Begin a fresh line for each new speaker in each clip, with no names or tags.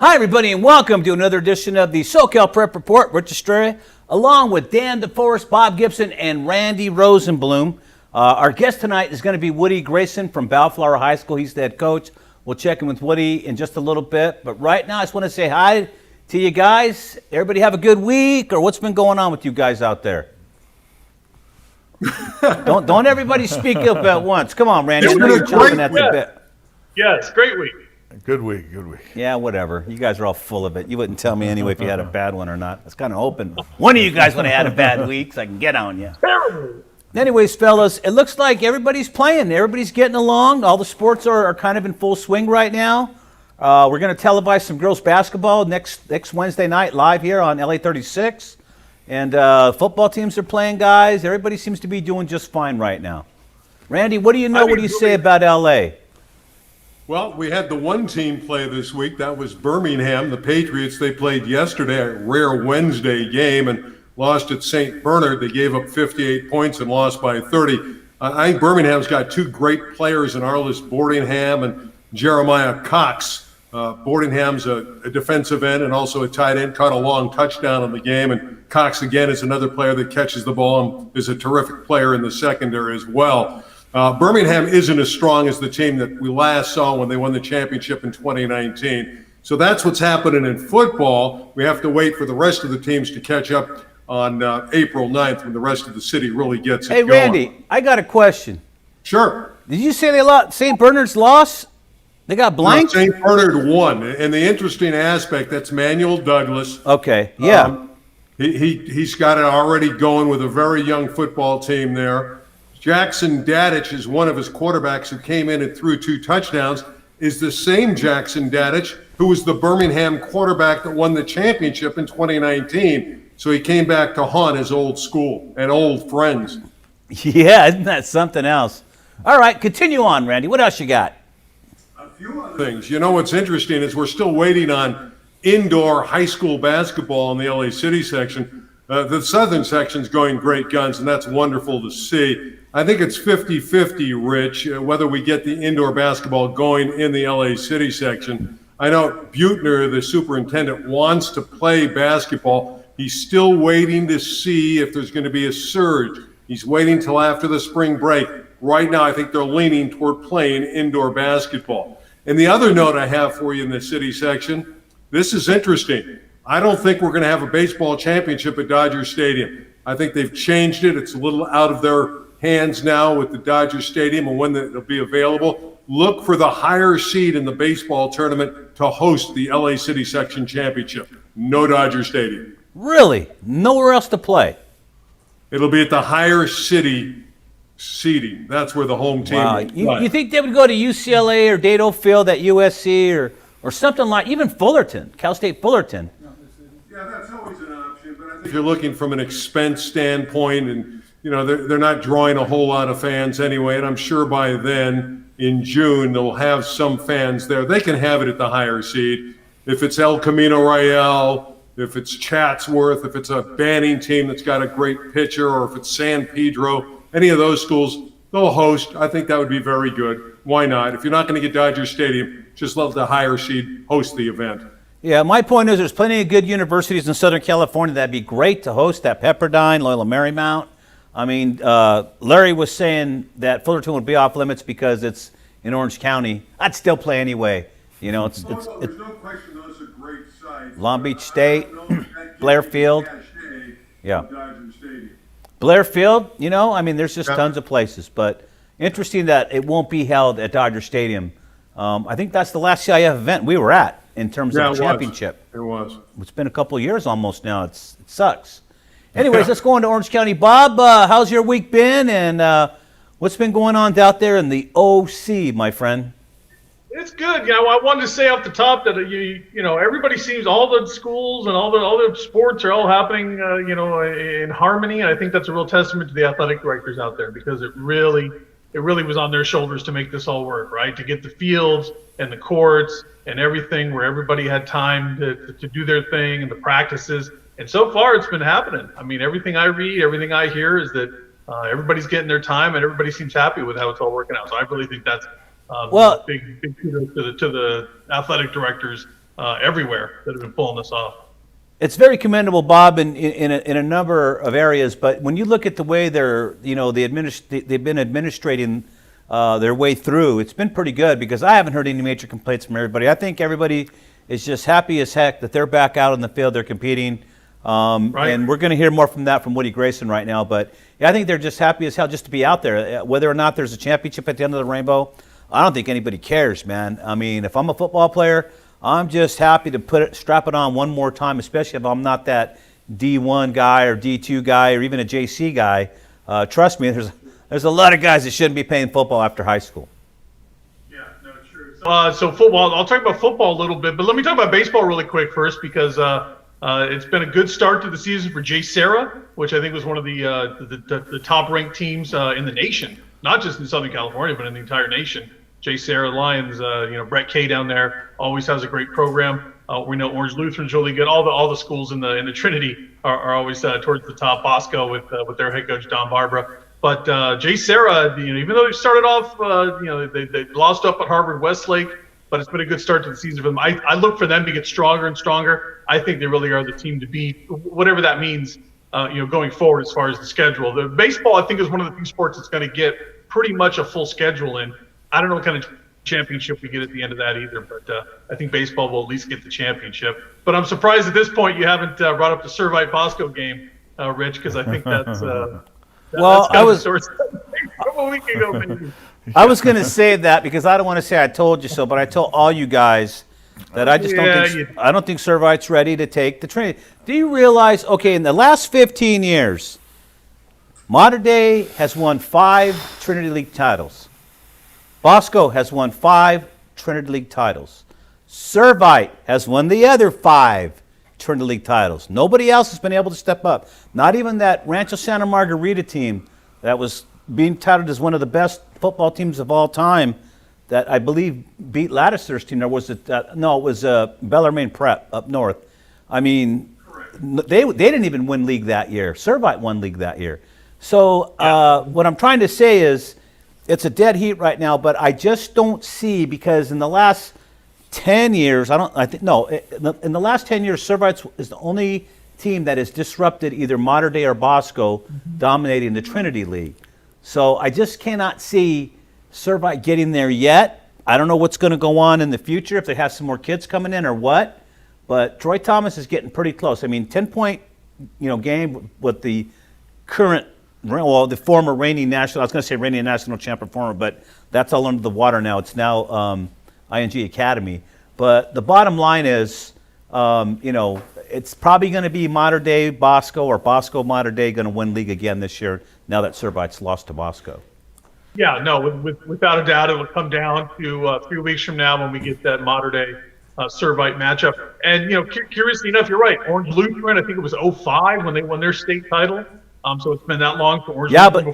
Hi, everybody, and welcome to another edition of the SoCal Prep Report. Rich Estrella, along with Dan DeForest, Bob Gibson, and Randy Rosenblum. Our guest tonight is going to be Woody Grayson from Bellflower High School. He's the head coach. We'll check in with Woody in just a little bit. But right now, I just want to say hi to you guys. Everybody have a good week, or what's been going on with you guys out there? don't everybody speak up at once. Come on, Randy. I know you're chomping at the bit.
Yes, great week.
Good week.
Yeah, whatever. You guys are all full of it. You wouldn't tell me anyway if you had a bad one or not. It's kind of open. One of you guys would have had a bad week, so I can get on you. Anyways, fellas, it looks like everybody's playing. Everybody's getting along. All the sports are kind of in full swing right now. We're going to televise some girls basketball next Wednesday night live here on LA 36. And football teams are playing, guys. Everybody seems to be doing just fine right now. Randy, what do you know? What do you say about LA?
Well, we had the one team play this week. That was Birmingham, the Patriots. They played yesterday, a rare Wednesday game, and lost at St. Bernard. They gave up 58 points and lost by 30. I think Birmingham's got two great players in Arliss Boardingham and Jeremiah Cox. Boardingham's a defensive end and also a tight end, caught a long touchdown in the game. And Cox, again, is another player that catches the ball and is a terrific player in the secondary as well. Birmingham isn't as strong as the team that we last saw when they won the championship in 2019. So that's what's happening in football. We have to wait for the rest of the teams to catch up on April 9th when the rest of the city really gets it going.
Hey, Randy, I got a question.
Sure.
Did you say they lost? St. Bernard's lost? They got blanked?
No, St. Bernard won. And the interesting aspect, that's Manuel Douglas.
Okay, yeah.
He's got it already going with a very young football team there. Jackson Dadich is one of his quarterbacks who came in and threw 2 touchdowns, is the same Jackson Dadich who was the Birmingham quarterback that won the championship in 2019. So he came back to haunt his old school and old friends.
Yeah, isn't that something else? All right, continue on, Randy. What else you got?
A few other things. You know what's interesting is we're still waiting on indoor high school basketball in the LA City section. The southern section's going great guns, and that's wonderful to see. I think it's 50-50, Rich, whether we get the indoor basketball going in the LA City section. I know Buettner, the superintendent, wants to play basketball. He's still waiting to see if there's going to be a surge. He's waiting till after the spring break. Right now, I think they're leaning toward playing indoor basketball. And the other note I have for you in the city section, this is interesting. I don't think we're going to have a baseball championship at Dodger Stadium. I think they've changed it. It's a little out of their hands now with the Dodger Stadium and when it'll be available. Look for the higher seed in the baseball tournament to host the LA City Section Championship. No Dodger Stadium.
Really? Nowhere else to play?
It'll be at the higher city seeding. That's where the home team
will. You think they would go to UCLA or Dado Field at USC or something like even Fullerton, Cal State Fullerton?
Yeah, that's always an option. But I think if you're looking from an expense standpoint and you know, they're not drawing a whole lot of fans anyway, and I'm sure by then, in June, they'll have some fans there. They can have it at the higher seed. If it's El Camino Real, if it's Chatsworth, if it's a Banning team that's got a great pitcher, or if it's San Pedro, any of those schools, they'll host. I think that would be very good. Why not? If you're not going to get Dodger Stadium, just let the higher seed host the event.
Yeah, my point is there's plenty of good universities in Southern California that'd be great to host, that Pepperdine, Loyola Marymount. I mean, Larry was saying that Fullerton would be off limits because it's in Orange County. I'd still play anyway. You know, it's
there's no question those are great sites.
Long Beach State, Blairfield. Yeah. Blairfield, you know, I mean, there's just tons of places. But interesting that it won't be held at Dodger Stadium. I think that's the last CIF event we were at in terms of championship.
It was.
It's been a couple of years almost now. It sucks. Anyways, let's go into Orange County. Bob, how's your week been, and what's been going on out there in the OC, my friend?
It's good. You know, I wanted to say off the top that you know everybody seems, all the schools and all the sports are all happening you know, in harmony. And I think that's a real testament to the athletic directors out there, because it really was on their shoulders to make this all work, right? To get the fields and the courts and everything where everybody had time to do their thing, and the practices. And so far, it's been happening. I mean, everything I read, everything I hear is that everybody's getting their time, and everybody seems happy with how it's all working out. So I really think that's big kudos to the athletic directors everywhere that have been pulling this off.
It's very commendable, Bob, in a number of areas. But when you look at the way they've been administrating their way through, it's been pretty good because I haven't heard any major complaints from everybody. I think everybody is just happy as heck that they're back out on the field, they're competing.
Right.
And we're going to hear more from that from Woody Grayson right now. But yeah, I think they're just happy as hell just to be out there. Whether or not there's a championship at the end of the rainbow, I don't think anybody cares, man. I mean, if I'm a football player, I'm just happy to strap it on one more time, especially if I'm not that D1 guy or D2 guy or even a JC guy. Trust me, there's a lot of guys that shouldn't be playing football after high school.
Yeah, no, true. So football, I'll talk about football a little bit, but let me talk about baseball really quick first because it's been a good start to the season for Jay Serra, which I think was one of the top-ranked teams in the nation, not just in Southern California, but in the entire nation. Jay Serra Lions, Brett Kay down there always has a great program. We know Orange Lutheran's really good. All the schools in the Trinity are always towards the top. Bosco with their head coach Don Barbara, but Jay Serra, even though they started off, they lost up at Harvard Westlake, but it's been a good start to the season for them. I look for them to get stronger and stronger. I think they really are the team to beat, whatever that means. Going forward as far as the schedule. The baseball, I think, is one of the few sports that's going to get pretty much a full schedule in. I don't know what kind of championship we get at the end of that either, but I think baseball will at least get the championship. But I'm surprised at this point you haven't brought up the Servite Bosco game, Rich, because I think that's
I was
from a week ago. Maybe.
I was going to say that because I don't want to say I told you so, but I told all you guys that I just don't think Servite's ready to take the Trinity. Do you realize? Okay, in the last 15 years, Mater Dei has won 5 Trinity League titles. Bosco has won 5 Trinity League titles. Servite has won the other 5 Trinity League titles. Nobody else has been able to step up. Not even that Rancho Santa Margarita team that was being touted as one of the best football teams of all time that I believe beat Lattiser's team. It was Bellarmine Prep up north. I mean, they didn't even win league that year. Servite won league that year. So what I'm trying to say is, it's a dead heat right now, but I just don't see, because in the last 10 years, in the last 10 years, Servite is the only team that has disrupted either Mater Dei or Bosco dominating the Trinity League. So I just cannot see Servite getting there yet. I don't know what's going to go on in the future, if they have some more kids coming in or what, but Troy Thomas is getting pretty close. I mean, 10-point game with the current, the former reigning national, I was going to say reigning national champ performer, but that's all under the water now. It's now ING Academy. But the bottom line is, it's probably going to be Mater Dei Bosco or Bosco Mater Dei going to win league again this year now that Servite's lost to Bosco.
Yeah, no, without a doubt, it will come down to 3 weeks from now when we get that Mater Dei Servite matchup. And, curiously enough, you're right. Orange Lutheran, I think it was 2005 when they won their state title. So it's been that long for Orange Lutheran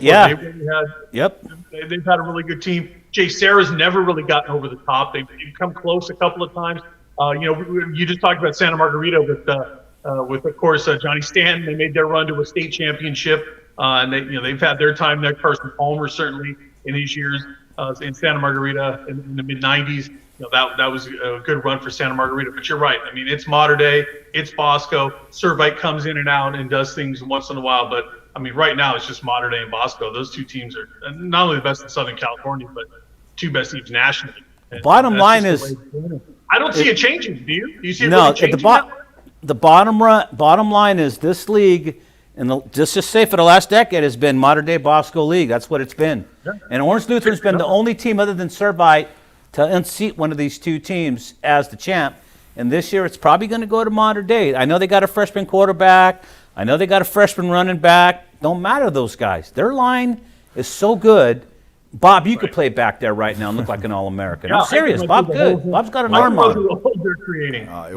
they've had a really good team. Jay Serra's never really gotten over the top. They've come close a couple of times. You just talked about Santa Margarita with of course Johnny Stanton. They made their run to a state championship, and they've had their time there. Carson Palmer certainly in these years in Santa Margarita in the mid '90s. That was a good run for Santa Margarita. But you're right. I mean, it's Mater Dei, it's Bosco. Servite comes in and out and does things once in a while. But, I mean, right now it's just Mater Dei and Bosco. Those two teams are not only the best in Southern California, but 2 best teams nationally. And
bottom line is,
I don't see it changing. Do you? Do you see it
no,
really changing?
the bottom line is this league, and just say for the last decade, has been Mater Dei Bosco League. That's what it's been. Yeah. And Orange Lutheran's been the only team other than Servite to unseat one of these two teams as the champ. And this year, it's probably going to go to Mater Dei. I know they got a freshman quarterback. I know they got a freshman running back. Don't matter, those guys. Their line is so good. Bob, you could play back there right now and look like an All-American. I'm serious. Bob good. Bob's got an arm on him.
They're creating.
It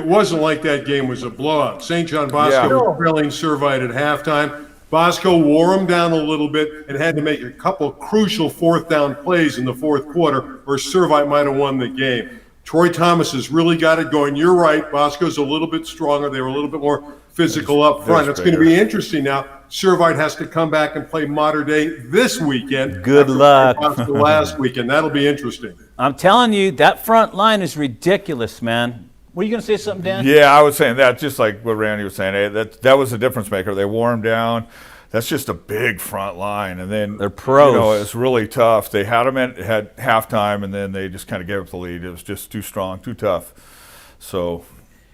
wasn't like that game was a blowout. St. John Bosco was trailing Servite at halftime. Bosco wore them down a little bit and had to make a couple crucial 4th down plays in the 4th quarter, or Servite might have won the game. Troy Thomas has really got it going. You're right. Bosco's a little bit stronger. They were a little bit more physical up front. It's going to be interesting now. Servite has to come back and play Mater Dei this weekend.
Good luck.
Last weekend. That'll be interesting.
I'm telling you, that front line is ridiculous, man. Were you going to say something, Dan?
Yeah, I was saying that, just like what Randy was saying. That was a difference maker. They wore him down. That's just a big front line, and then
they're pros.
You know, it's really tough. They had them at halftime, and then they just kind of gave up the lead. It was just too strong, too tough. So.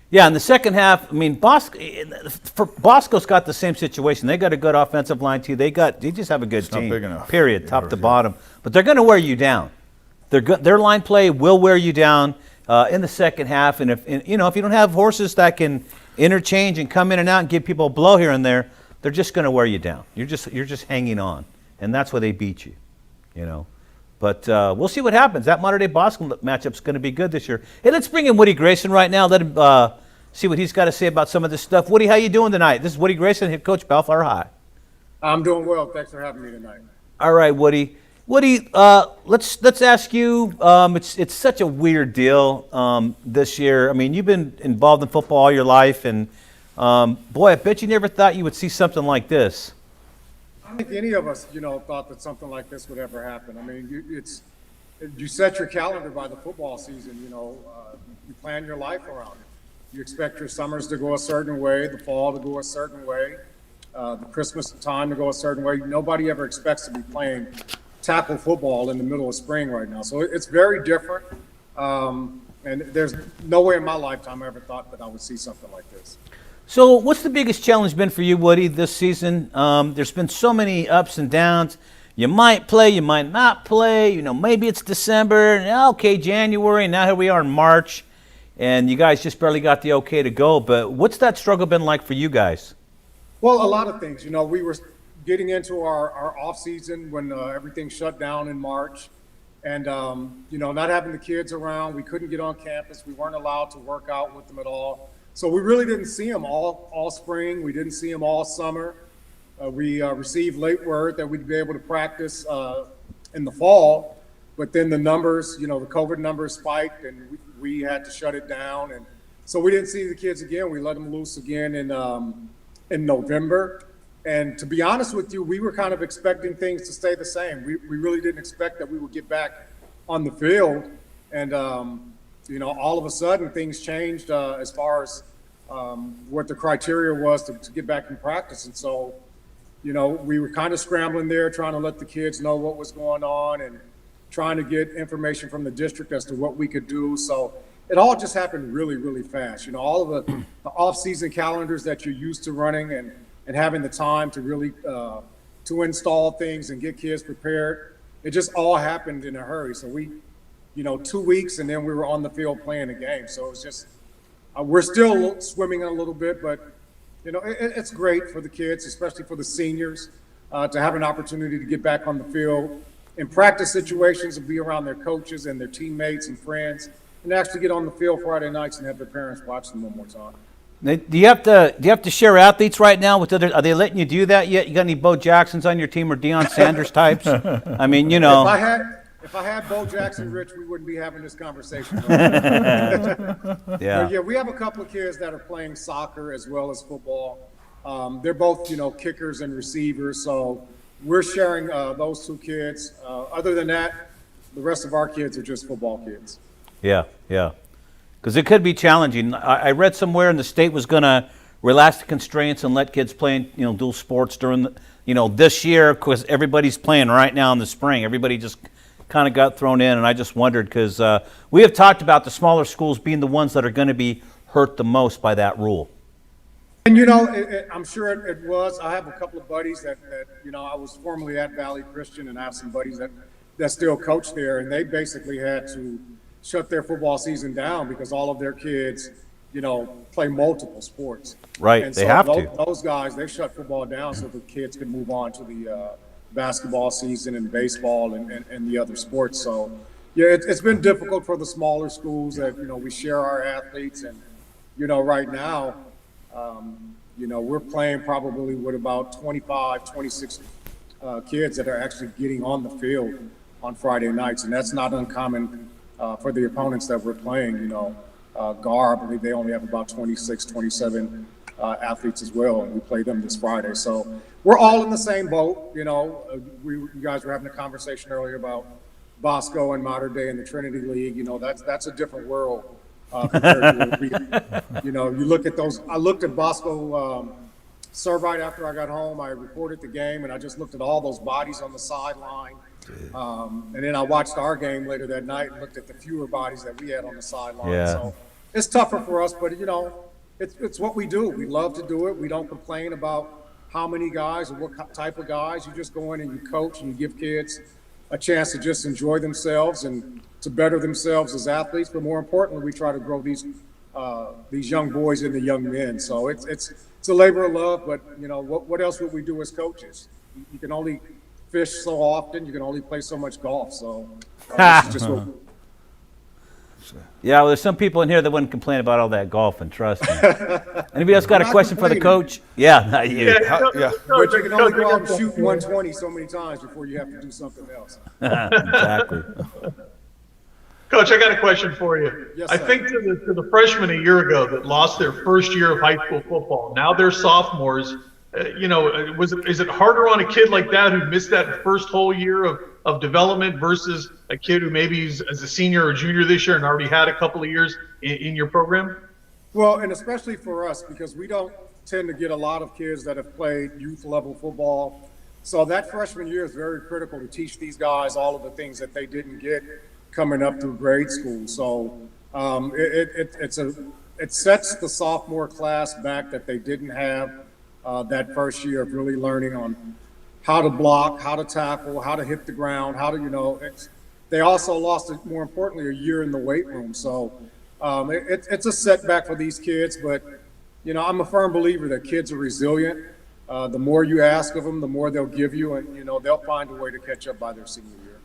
Yeah, in the second half, I mean, Bosco's got the same situation. They got a good offensive line too. They just have a good team.
Not big enough.
Period, top to bottom. But they're going to wear you down. Their line play will wear you down in the second half. And if you don't have horses that can interchange and come in and out and give people a blow here and there, they're just going to wear you down. You're just hanging on, and that's why they beat you. You know. But we'll see what happens. That Mater Dei Bosco matchup's going to be good this year. Hey, let's bring in Woody Grayson right now. Let him see what he's got to say about some of this stuff. Woody, how you doing tonight? This is Woody Grayson, head coach, Bellflower High.
I'm doing well. Thanks for having me tonight.
All right, Woody. Woody, let's ask you. It's such a weird deal this year. I mean, you've been involved in football all your life, and boy, I bet you never thought you would see something like this.
I don't think any of us, thought that something like this would ever happen. I mean, you set your calendar by the football season. You plan your life around it. You expect your summers to go a certain way, the fall to go a certain way, the Christmas time to go a certain way. Nobody ever expects to be playing tackle football in the middle of spring right now. So it's very different. And there's no way in my lifetime I ever thought that I would see something like this.
So what's the biggest challenge been for you, Woody, this season? There's been so many ups and downs. You might play, you might not play. Maybe it's December, and okay, January, and now here we are in March. And you guys just barely got the okay to go. But what's that struggle been like for you guys?
Well, a lot of things. We were getting into our off season when everything shut down in March, and not having the kids around. We couldn't get on campus. We weren't allowed to work out with them at all. So we really didn't see them all spring. We didn't see them all summer. We received late word that we'd be able to practice in the fall, but then the numbers, the COVID numbers spiked, and we had to shut it down. And so we didn't see the kids again. We let them loose again in November. And to be honest with you, we were kind of expecting things to stay the same. We really didn't expect that we would get back on the field. And, all of a sudden things changed as far as what the criteria was to get back in practice. And so, we were kind of scrambling there, trying to let the kids know what was going on and trying to get information from the district as to what we could do. So it all just happened really, really fast. All of the off-season calendars that you're used to running and having the time to really to install things and get kids prepared, it just all happened in a hurry. So we, 2 weeks, and then we were on the field playing a game. So it was just, we're still swimming a little bit, but it's great for the kids, especially for the seniors, to have an opportunity to get back on the field in practice situations and be around their coaches and their teammates and friends, and actually get on the field Friday nights and have their parents watch them one more time.
Do you have to share athletes right now with others? Are they letting you do that yet? You got any Bo Jacksons on your team or Deion Sanders types? I mean,
If I had Bo Jackson, Rich, we wouldn't be having this conversation.
Yeah.
But yeah, we have a couple of kids that are playing soccer as well as football. They're both, kickers and receivers. So we're sharing those two kids. Other than that, the rest of our kids are just football kids.
Yeah. Because it could be challenging. I read somewhere in the state was going to relax the constraints and let kids play, dual sports during this year, because everybody's playing right now in the spring. Everybody just kind of got thrown in, and I just wondered because we have talked about the smaller schools being the ones that are going to be hurt the most by that rule.
And I'm sure it was. I have a couple of buddies that I was formerly at Valley Christian, and I have some buddies that still coach there, and they basically had to shut their football season down because all of their kids, play multiple sports.
Right,
and
they
so
have to.
Those guys, they shut football down so the kids could move on to the basketball season and baseball and the other sports. So, yeah, it's been difficult for the smaller schools that, we share our athletes. And, right now, we're playing probably with about 25, 26 kids that are actually getting on the field on Friday nights. And that's not uncommon for the opponents that we're playing. Gar, I believe they only have about 26, 27 athletes as well, and we play them this Friday. So we're all in the same boat. You guys were having a conversation earlier about, Bosco and Mater Dei in the Trinity League. You know, that's a different world compared to what we, you know, you look at those. I looked at Bosco Servite after I got home. I reported the game, and I just looked at all those bodies on the sideline. And then I watched our game later that night and looked at the fewer bodies that we had on the sideline.
Yeah.
So it's tougher for us, but you know, it's what we do. We love to do it. We don't complain about how many guys or what type of guys. You just go in and you coach and you give kids a chance to just enjoy themselves and to better themselves as athletes. But more importantly, we try to grow these young boys into young men. So it's a labor of love. But you know, what else would we do as coaches? You can only fish so often. You can only play so much golf. So this is just what.
Yeah, well, there's some people in here that wouldn't complain about all that golfing, trust me. Anybody else got a question for the coach? Yeah, not you.
Yeah.
But you can only go out and shoot 120 so many times before you have to do something else.
Exactly.
Coach, I got a question for you.
Yes,
I
sir.
think to the freshmen a year ago that lost their first year of high school football, now they're sophomores. You know, is it harder on a kid like that who missed that first whole year of development versus a kid who maybe is as a senior or junior this year and already had a couple of years in your program?
Well, and especially for us, because we don't tend to get a lot of kids that have played youth level football. So that freshman year is very critical to teach these guys all of the things that they didn't get coming up through grade school. So it sets the sophomore class back that they didn't have that first year of really learning on how to block, how to tackle, how to hit the ground, how to, you know, they also lost, more importantly, a year in the weight room. So it's a setback for these kids, but, you know, I'm a firm believer that kids are resilient. The more you ask of them, the more they'll give you, and, you know, they'll find a way to catch up by their senior year.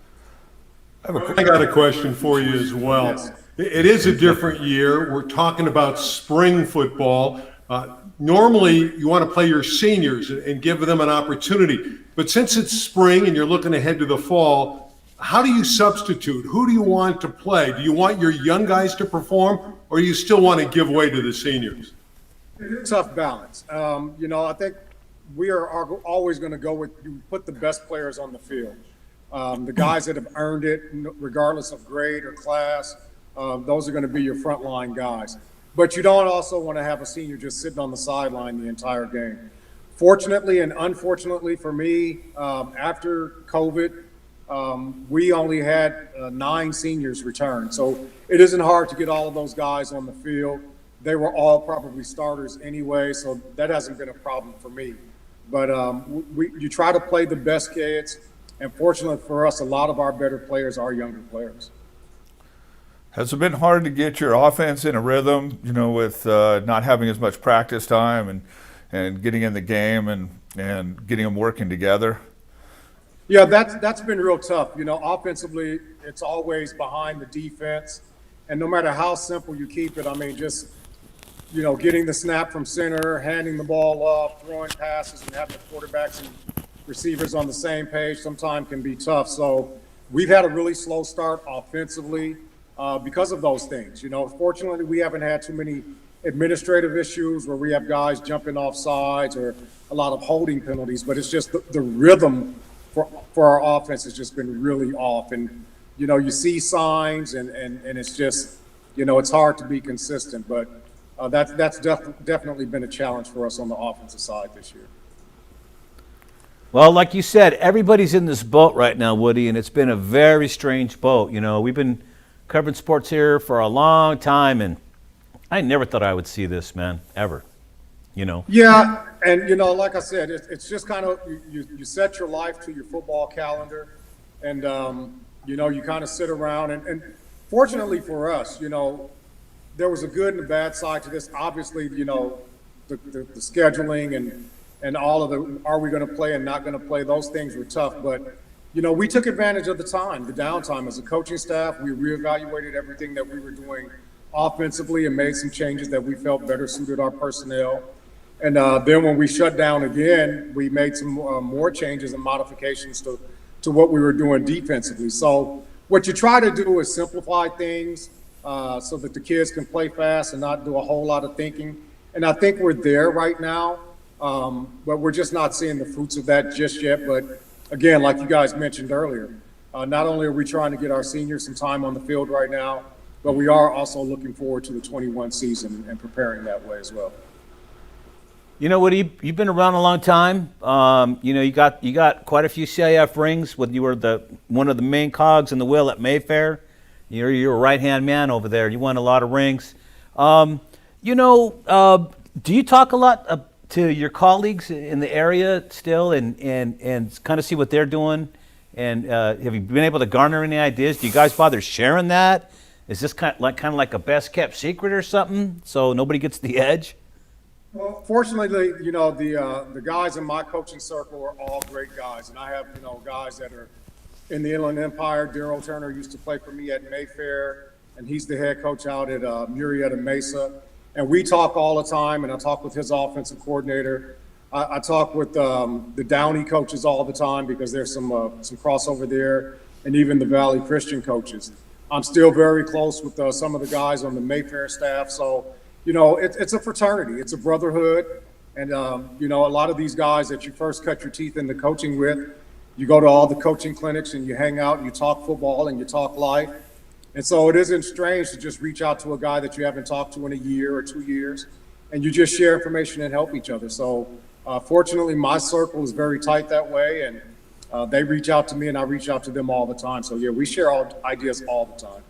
I got a question for you as well.
Yes.
It is a different year. We're talking about spring football. Normally, you want to play your seniors and give them an opportunity. But since it's spring and you're looking ahead to the fall, how do you substitute? Who do you want to play? Do you want your young guys to perform, or do you still want to give way to the seniors?
Tough balance. You know, I think we are always going to go with, you put the best players on the field. The guys that have earned it, regardless of grade or class, those are going to be your frontline guys. But you don't also want to have a senior just sitting on the sideline the entire game. Fortunately and unfortunately for me, after COVID, we only had 9 seniors return. So it isn't hard to get all of those guys on the field. They were all probably starters anyway, so that hasn't been a problem for me. But you try to play the best kids, and fortunately for us, a lot of our better players are younger players.
Has it been hard to get your offense in a rhythm, you know, with not having as much practice time and getting in the game and getting them working together?
Yeah, that's been real tough. You know, offensively, it's always behind the defense. And no matter how simple you keep it, I mean, just, you know, getting the snap from center, handing the ball off, throwing passes, and having the quarterbacks and receivers on the same page sometimes can be tough. So we've had a really slow start offensively because of those things. You know, fortunately, we haven't had too many administrative issues where we have guys jumping off sides or a lot of holding penalties, but it's just the rhythm for our offense has just been really off. And, you know, you see signs and it's just, you know, it's hard to be consistent, but that's definitely been a challenge for us on the offensive side this year.
Well, like you said, everybody's in this boat right now, Woody, and it's been a very strange boat. You know, we've been covering sports here for a long time, and I never thought I would see this, man, ever, you know?
Yeah, and, you know, like I said, it's just kind of, you set your life to your football calendar, and, you know, you kind of sit around, and fortunately for us, you know, there was a good and a bad side to this. Obviously, you know, the scheduling and all of the, are we going to play and not going to play, those things were tough, but you know, we took advantage of the time, the downtime. As a coaching staff, we reevaluated everything that we were doing offensively and made some changes that we felt better suited our personnel. And then when we shut down again, we made some more changes and modifications to what we were doing defensively. So what you try to do is simplify things so that the kids can play fast and not do a whole lot of thinking. And I think we're there right now, but we're just not seeing the fruits of that just yet. But again, like you guys mentioned earlier, Not only are we trying to get our seniors some time on the field right now, but we are also looking forward to the 21 season and preparing that way as well.
You know, Woody, you've been around a long time. You know, you got quite a few CIF rings when you were one of the main cogs in the wheel at Mayfair. You're a right-hand man over there. You won a lot of rings. You know, do you talk a lot to your colleagues in the area still and kind of see what they're doing? And have you been able to garner any ideas? Do you guys bother sharing that? Is this kind of like a best-kept secret or something, so nobody gets the edge?
Well, fortunately, you know, the guys in my coaching circle are all great guys, and I have, you know, guys that are in the Inland Empire. Daryl Turner used to play for me at Mayfair, and he's the head coach out at Murrieta Mesa. And we talk all the time, and I talk with his offensive coordinator. I talk with the Downey coaches all the time because there's some crossover there, and even the Valley Christian coaches. I'm still very close with some of the guys on the Mayfair staff, so you know, it's a fraternity, it's a brotherhood, and you know, a lot of these guys that you first cut your teeth into coaching with, you go to all the coaching clinics and you hang out and you talk football and you talk life, and so it isn't strange to just reach out to a guy that you haven't talked to in a year or 2 years, and you just share information and help each other. So fortunately, my circle is very tight that way, and they reach out to me and I reach out to them all the time. So yeah, we share ideas all the time.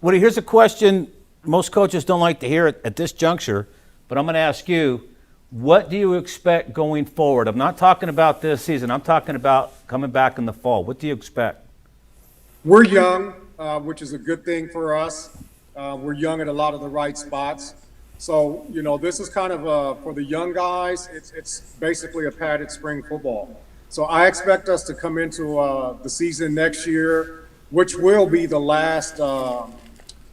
Woody, here's a question most coaches don't like to hear it at this juncture, but I'm going to ask you, what do you expect going forward? I'm not talking about this season. I'm talking about coming back in the fall. What do you expect?
We're young, which is a good thing for us. We're young at a lot of the right spots. So, you know, this is kind of for the young guys, it's basically a padded spring football. So I expect us to come into the season next year, which will be the last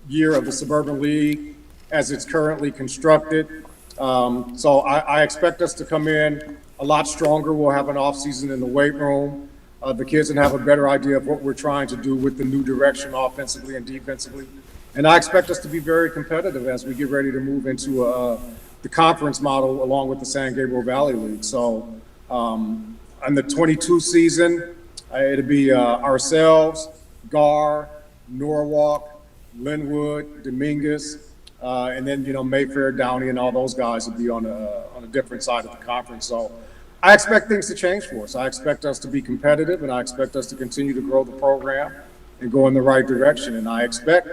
year of the Suburban League as it's currently constructed. So I expect us to come in a lot stronger. We'll have an off season in the weight room. The kids can have a better idea of what we're trying to do with the new direction offensively and defensively. And I expect us to be very competitive as we get ready to move into the conference model along with the San Gabriel Valley League. So in the 22 season, it'll be ourselves, Gar, Norwalk, Linwood, Dominguez, and then, you know, Mayfair, Downey, and all those guys will be on a different side of the conference. So I expect things to change for us. I expect us to be competitive, and I expect us to continue to grow the program and go in the right direction. And I expect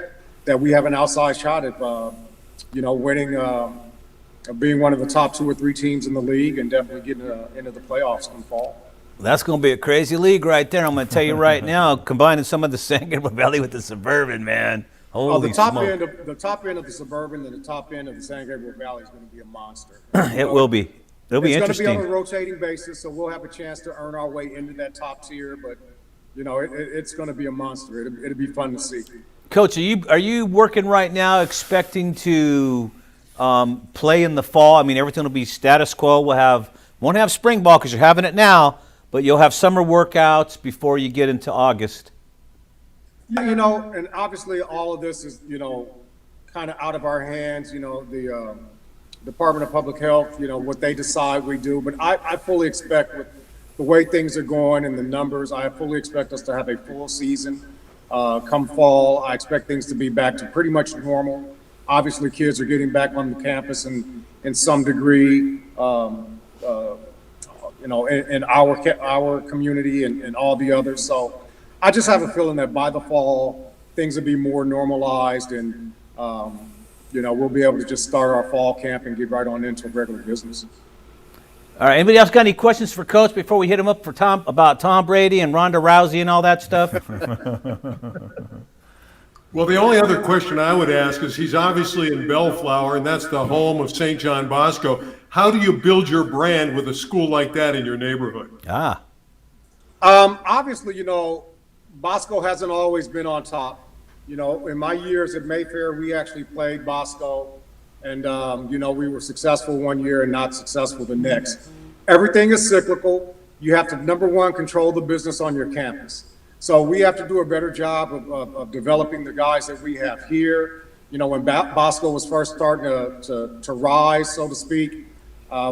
that we have an outside shot at, you know, winning, being one of the top 2 or 3 teams in the league and definitely getting into the playoffs come fall.
That's going to be a crazy league right there. I'm going to tell you right now, combining some of the San Gabriel Valley with the Suburban, man. Holy
the top
smoke.
end of the Suburban and the top end of the San Gabriel Valley is going to be a monster.
It will be. It'll be interesting.
It's going to be on a rotating basis, so we'll have a chance to earn our way into that top tier. But you know, it's going to be a monster. It'll be fun to see.
Coach, are you working right now, expecting to play in the fall? I mean, everything will be status quo. Won't have spring ball because you're having it now, but you'll have summer workouts before you get into August.
Yeah, you know, and obviously all of this is, you know, kind of out of our hands. You know, the Department of Public Health, you know, what they decide we do. But I fully expect, with the way things are going and the numbers, I fully expect us to have a full season come fall. I expect things to be back to pretty much normal. Obviously, kids are getting back on the campus in some degree, you know, in our community and all the others. So I just have a feeling that by the fall, things will be more normalized and, you know, we'll be able to just start our fall camp and get right on into regular business.
All right. Anybody else got any questions for Coach before we hit him up for about Tom Brady and Ronda Rousey and all that stuff?
Well, the only other question I would ask is, he's obviously in Bellflower, and that's the home of St. John Bosco. How do you build your brand with a school like that in your neighborhood?
Obviously, you know, Bosco hasn't always been on top. You know, in my years at Mayfair, we actually played Bosco, and, you know, we were successful one year and not successful the next. Everything is cyclical. You have to, number one, control the business on your campus. So we have to do a better job of developing the guys that we have here. You know, when Bosco was first starting to rise, so to speak,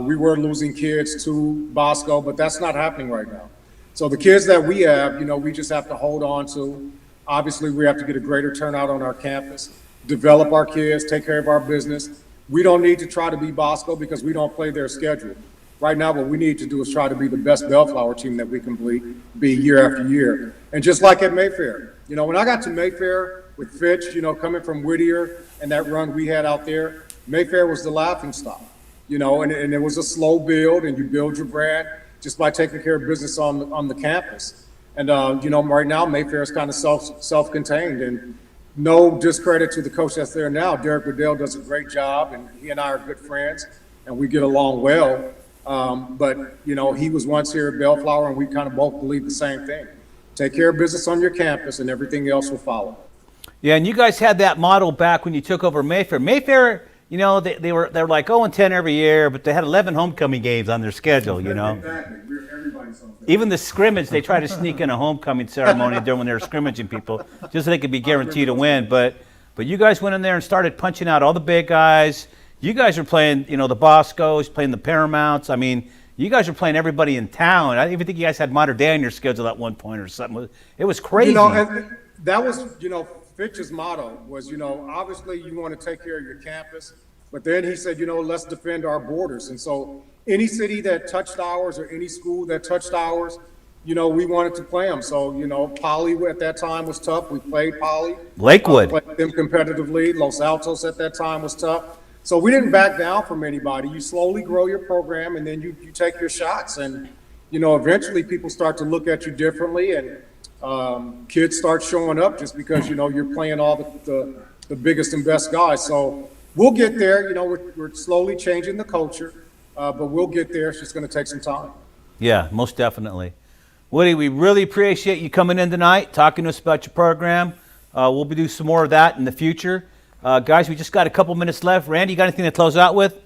we were losing kids to Bosco, but that's not happening right now. So the kids that we have, we just have to hold on to. Obviously, we have to get a greater turnout on our campus, develop our kids, take care of our business. We don't need to try to be Bosco because we don't play their schedule. Right now, what we need to do is try to be the best Bellflower team that we can be year after year. And just like at Mayfair, when I got to Mayfair with Fitch, coming from Whittier and that run we had out there, Mayfair was the laughing stock, and it was a slow build, and you build your brand just by taking care of business on the campus. And, right now, Mayfair is kind of self-contained, and no discredit to the coach that's there now. Derek Riddell does a great job, and he and I are good friends, and we get along well. But he was once here at Bellflower, and we kind of both believe the same thing. Take care of business on your campus, and everything else will follow.
Yeah, and you guys had that model back when you took over Mayfair. Mayfair, they were like 0-10 every year, but they had 11 homecoming games on their schedule.
Exactly. Everybody's home.
Even the scrimmage, they try to sneak in a homecoming ceremony during when they were scrimmaging people, just so they could be guaranteed to win. But you guys went in there and started punching out all the big guys. You guys are playing, the Boscos, playing the Paramounts. I mean, you guys are playing everybody in town. I even think you guys had Mater Dei on your schedule at one point or something. It was crazy.
And that was, Fitch's motto was, obviously you want to take care of your campus, but then he said, let's defend our borders. And so any city that touched ours or any school that touched ours, we wanted to play them. So, Poly at that time was tough. We played Poly.
Lakewood.
Played them competitively. Los Altos at that time was tough. So we didn't back down from anybody. You slowly grow your program, and then you take your shots. And, eventually people start to look at you differently, and kids start showing up just because, you're playing all the biggest and best guys. So we'll get there. We're slowly changing the culture, but we'll get there. It's just going to take some time.
Yeah, most definitely. Woody, we really appreciate you coming in tonight, talking to us about your program. We'll be doing some more of that in the future. Guys, we just got a couple minutes left. Randy, you got anything to close out with?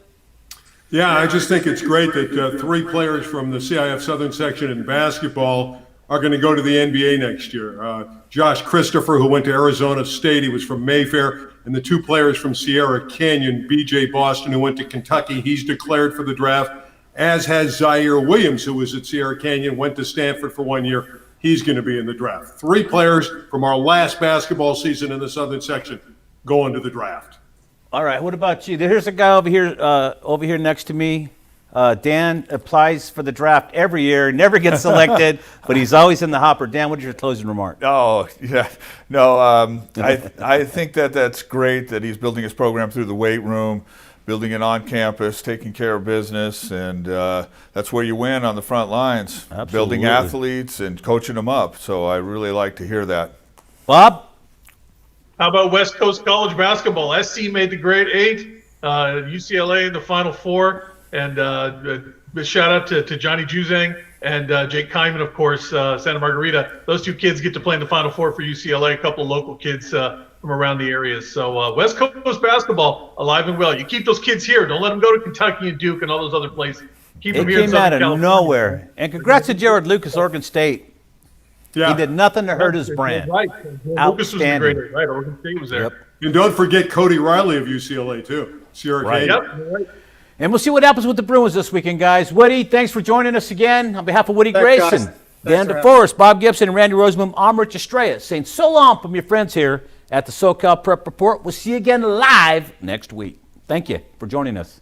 Yeah, I just think it's great that 3 players from the CIF Southern section in basketball are going to go to the NBA next year. Josh Christopher, who went to Arizona State, he was from Mayfair, and the 2 players from Sierra Canyon, BJ Boston, who went to Kentucky, he's declared for the draft, as has Zaire Williams, who was at Sierra Canyon, went to Stanford for 1 year. He's going to be in the draft. 3 players from our last basketball season in the Southern section going to the draft.
All right, what about you? Here's a guy over here next to me. Dan applies for the draft every year, never gets selected, but he's always in the hopper. Dan, what is your closing remark?
Oh, yeah. No, I think that's great that he's building his program through the weight room, building it on campus, taking care of business, and that's where you win on the front lines.
Absolutely.
Building athletes and coaching them up. So I really like to hear that.
Bob?
How about West Coast College basketball? SC made the grade 8, UCLA in the Final Four, and a shout out to Johnny Juzang and Jake Kyman, of course, Santa Margarita. Those 2 kids get to play in the Final Four for UCLA, a couple of local kids from around the area. So West Coast basketball, alive and well. You keep those kids here. Don't let them go to Kentucky and Duke and all those other places. Keep them here in
It came out
Southern
of
California.
nowhere. And congrats to Jared Lucas, Oregon State.
Yeah.
He did nothing to hurt his brand.
Right. Lucas was the great, right? Oregon State was there.
Yep.
And don't forget Cody Riley of UCLA, too. Sierra
Right.
Canyon.
Yep. Right.
And we'll see what happens with the Bruins this weekend, guys. Woody, thanks for joining us again. On behalf of Woody
Thanks, guys.
Grayson, Dan
Thanks for
DeForest, Bob Gibson, and Randy Rosenbaum, I'm Rich Estrella, saying so long from your friends here at the SoCal Prep Report. We'll see you again live next week. Thank you for joining us.